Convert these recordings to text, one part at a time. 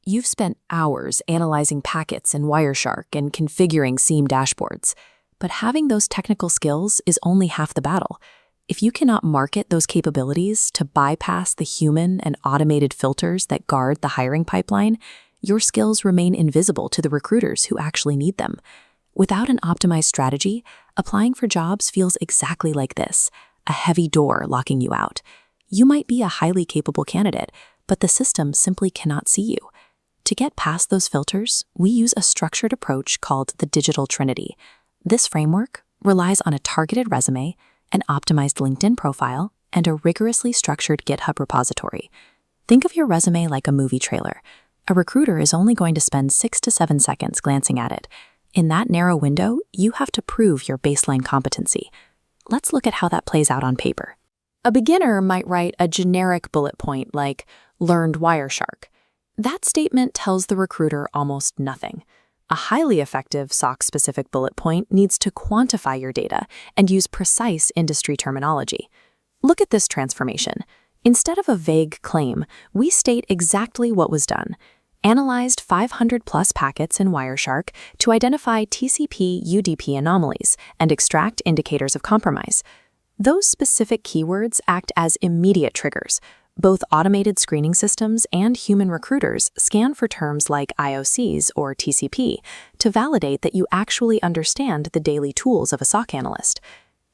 you've spent hours analyzing packets in Wireshark and configuring SIEM dashboards. But having those technical skills is only half the battle. If you cannot market those capabilities to bypass the human and automated filters that guard the hiring pipeline, your skills remain invisible to the recruiters who actually need them. Without an optimized strategy, applying for jobs feels exactly like this, a heavy door locking you out. You might be a highly capable candidate, but the system simply cannot see you. To get past those filters, we use a structured approach called the Digital Trinity. This framework relies on a targeted resume, an optimized LinkedIn profile, and a rigorously structured GitHub repository. Think of your resume like a movie trailer. A recruiter is only going to spend 6 to 7 seconds glancing at it. In that narrow window, you have to prove your baseline competency. Let's look at how that plays out on paper. A beginner might write a generic bullet point like, "learned Wireshark." That statement tells the recruiter almost nothing. A highly effective SOC-specific bullet point needs to quantify your data and use precise industry terminology. Look at this transformation. Instead of a vague claim, we state exactly what was done. Analyzed 500-plus packets in Wireshark to identify TCP/UDP anomalies and extract indicators of compromise. Those specific keywords act as immediate triggers. Both automated screening systems and human recruiters scan for terms like IOCs or TCP to validate that you actually understand the daily tools of a SOC analyst.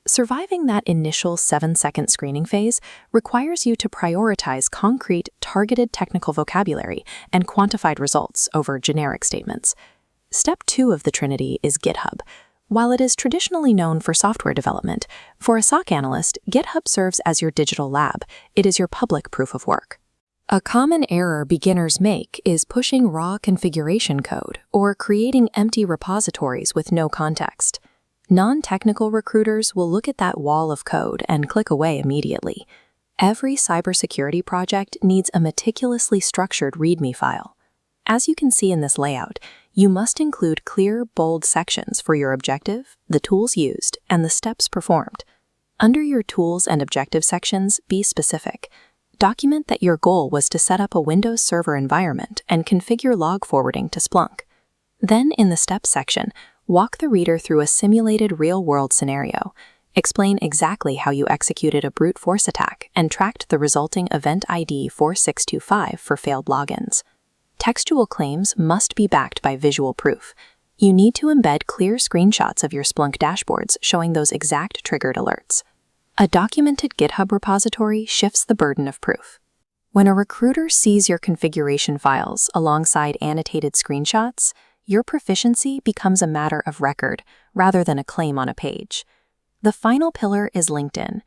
Surviving that initial 7-second screening phase requires you to prioritize concrete, targeted technical vocabulary and quantified results over generic statements. Step 2 of the Trinity is GitHub. While it is traditionally known for software development, for a SOC analyst, GitHub serves as your digital lab. It is your public proof of work. A common error beginners make is pushing raw configuration code or creating empty repositories with no context. Non-technical recruiters will look at that wall of code and click away immediately. Every cybersecurity project needs a meticulously structured README file. As you can see in this layout, you must include clear, bold sections for your objective, the tools used, and the steps performed. Under your tools and objective sections, be specific. Document that your goal was to set up a Windows Server environment and configure log forwarding to Splunk. Then, in the steps section, walk the reader through a simulated real-world scenario. Explain exactly how you executed a brute force attack and tracked the resulting event ID 4625 for failed logins. Textual claims must be backed by visual proof. You need to embed clear screenshots of your Splunk dashboards showing those exact triggered alerts. A documented GitHub repository shifts the burden of proof. When a recruiter sees your configuration files alongside annotated screenshots, your proficiency becomes a matter of record rather than a claim on a page. The final pillar is LinkedIn.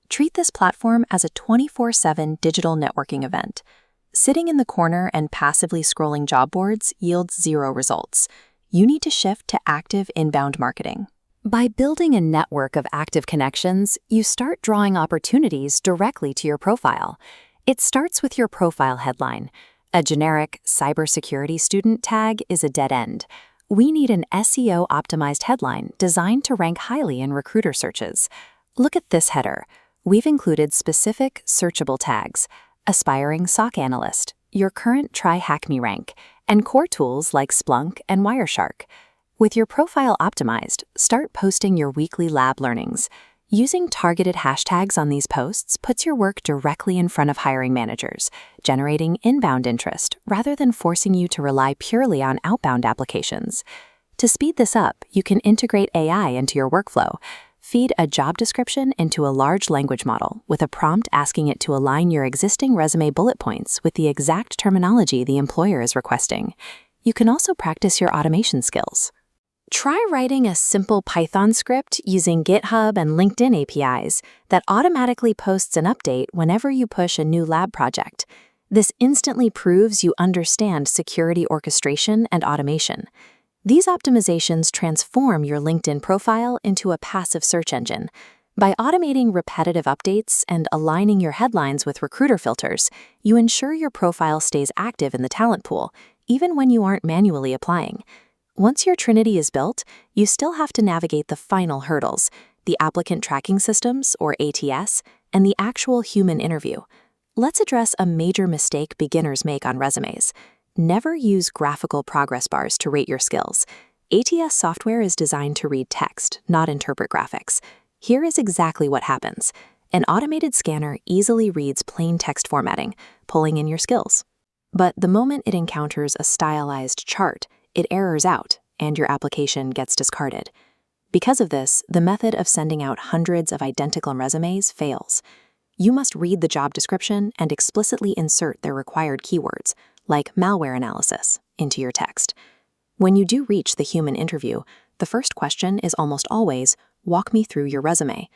Treat this platform as a 24/7 digital networking event. Sitting in the corner and passively scrolling job boards yields zero results. You need to shift to active inbound marketing. By building a network of active connections, you start drawing opportunities directly to your profile. It starts with your profile headline. A generic cybersecurity student tag is a dead end. We need an SEO-optimized headline designed to rank highly in recruiter searches. Look at this header. We've included specific searchable tags: aspiring SOC analyst, your current try-hack-me rank, and core tools like Splunk and Wireshark. With your profile optimized, start posting your weekly lab learnings. Using targeted hashtags on these posts puts your work directly in front of hiring managers, generating inbound interest rather than forcing you to rely purely on outbound applications. To speed this up, you can integrate AI into your workflow. Feed a job description into a large language model with a prompt asking it to align your existing resume bullet points with the exact terminology the employer is requesting. You can also practice your automation skills. Try writing a simple Python script using GitHub and LinkedIn APIs that automatically posts an update whenever you push a new lab project. This instantly proves you understand security orchestration and automation. These optimizations transform your LinkedIn profile into a passive search engine. By automating repetitive updates and aligning your headlines with recruiter filters, you ensure your profile stays active in the talent pool, even when you aren't manually applying. Once your Trinity is built, you still have to navigate the final hurdles: the applicant tracking systems, or ATS, and the actual human interview. Let's address a major mistake beginners make on resumes. Never use graphical progress bars to rate your skills. ATS software is designed to read text, not interpret graphics. Here is exactly what happens. An automated scanner easily reads plain text formatting, pulling in your skills. But the moment it encounters a stylized chart, it errors out, and your application gets discarded. Because of this, the method of sending out hundreds of identical resumes fails. You must read the job description and explicitly insert their required keywords, like malware analysis, into your text. When you do reach the human interview, the first question is almost always, "Walk me through your resume."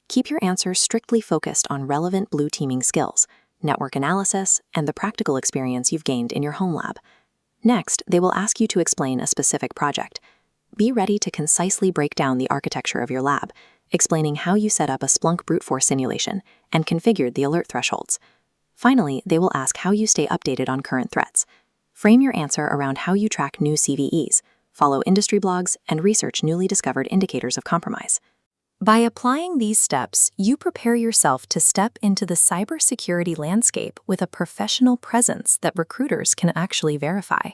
Keep your answers strictly focused on relevant blue teaming skills, network analysis, and the practical experience you've gained in your home lab. Next, they will ask you to explain a specific project. Be ready to concisely break down the architecture of your lab, explaining how you set up a Splunk brute force simulation and configured the alert thresholds. Finally, they will ask how you stay updated on current threats. Frame your answer around how you track new CVEs, follow industry blogs, and research newly discovered indicators of compromise. By applying these steps, you prepare yourself to step into the cybersecurity landscape with a professional presence that recruiters can actually verify.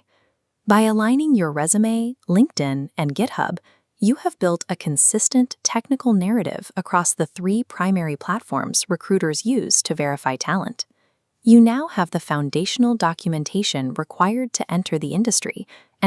By aligning your resume, LinkedIn, and GitHub, you have built a consistent technical narrative across the 3 primary platforms recruiters use to verify talent. You now have the foundational documentation required to enter the industry, and